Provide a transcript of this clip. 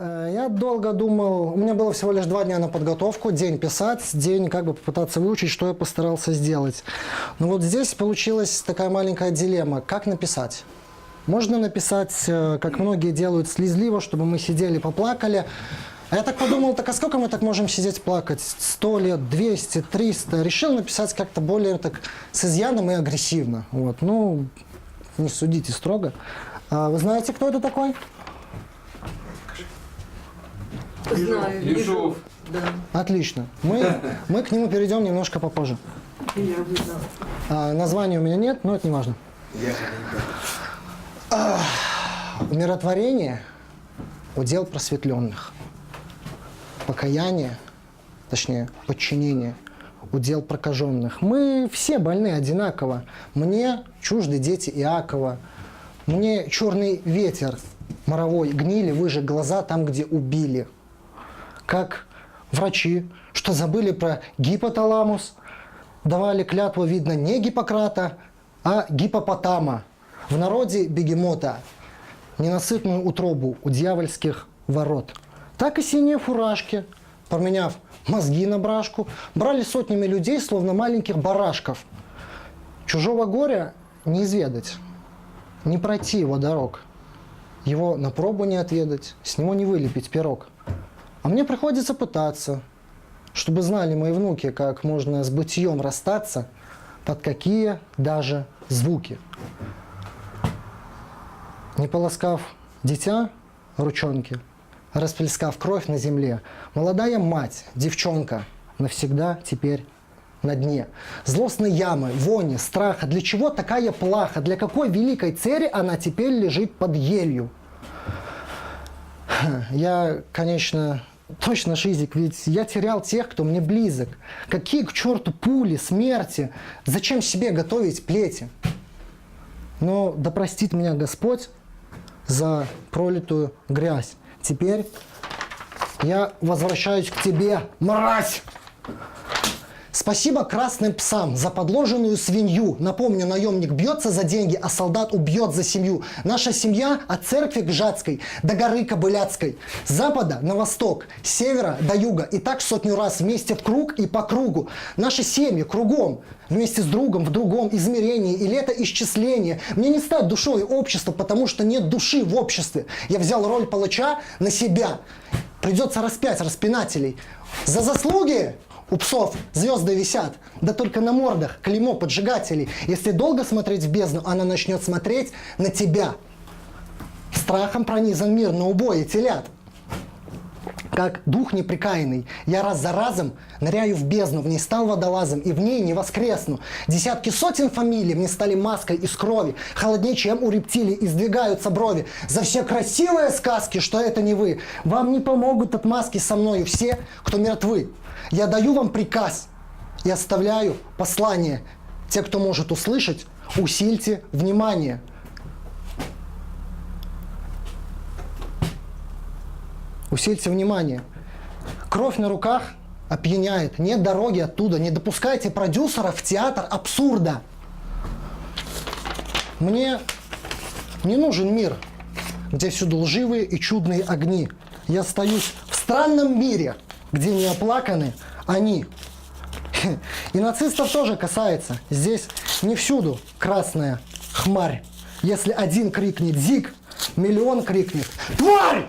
Я долго думал, у меня было всего лишь 2 дня на подготовку, день писать, день как бы попытаться выучить, что я постарался сделать. Но вот здесь получилась такая маленькая дилемма, как написать. Можно написать, как многие делают, слезливо, чтобы мы сидели, поплакали. А я так подумал, так а сколько мы так можем сидеть плакать? 100 лет, 200, 300. Решил написать как-то более так с изъяном и агрессивно. Вот. Ну, не судите строго. А вы знаете, кто это такой? Знаю. Ежов. Да. Отлично. Мы к нему перейдем немножко попозже. Я видела. Названия у меня нет, но это не важно. Умиротворение – удел просветленных. Покаяние, точнее, подчинение – удел прокаженных. Мы все больны одинаково. Мне чужды дети Иакова. Мне черный ветер моровой гнили, выжег глаза там, где убили. Как врачи, что забыли про гипоталамус, давали клятву, видно, не Гиппократа, а гипопотама. В народе бегемота, ненасытную утробу у дьявольских ворот. Так и синие фуражки, променяв мозги на брашку, брали сотнями людей, словно маленьких барашков. Чужого горя не изведать, не пройти его дорог, его на пробу не отведать, с него не вылепить пирог. А мне приходится пытаться, чтобы знали мои внуки, как можно с бытием расстаться, под какие даже звуки. Не полоскав дитя ручонки, расплескав кровь на земле, молодая мать, девчонка, навсегда теперь на дне. Злостной ямы, вони, страха. Для чего такая плаха? Для какой великой цели она теперь лежит под елью? Я, конечно, точно шизик, ведь я терял тех, кто мне близок. Какие к черту пули, смерти? Зачем себе готовить плети? Но да простит меня Господь за пролитую грязь. Теперь я возвращаюсь к тебе, мразь! Спасибо красным псам за подложенную свинью. Напомню, наемник бьется за деньги, а солдат убьет за семью. Наша семья от церкви Гжатской до горы Кобыляцкой. С запада на восток, с севера до юга. И так 100 раз вместе в круг и по кругу. Наши семьи кругом, вместе с другом в другом измерении. И летоисчисление. Мне не стать душой общества, потому что нет души в обществе. Я взял роль палача на себя. Придется распять распинателей. За заслуги! У псов звезды висят, да только на мордах клеймо поджигателей. Если долго смотреть в бездну, она начнет смотреть на тебя. Страхом пронизан мир на убое телят. Как дух неприкаянный, я раз за разом ныряю в бездну, в ней стал водолазом и в ней не воскресну. Десятки сотен фамилий мне стали маской из крови. Холоднее, чем у рептилий, издвигаются брови. За все красивые сказки, что это не вы, вам не помогут отмазки со мною все, кто мертвы. Я даю вам приказ и оставляю послание. Те, кто может услышать, усильте внимание. Усильте внимание. Кровь на руках опьяняет. Нет дороги оттуда. Не допускайте продюсера в театр абсурда. Мне не нужен мир, где всюду лживые и чудные огни. Я остаюсь в странном мире, где не оплаканы они. И нацистов тоже касается. Здесь не всюду красная хмарь. Если один крикнет «Зиг», миллион крикнет «Тварь!»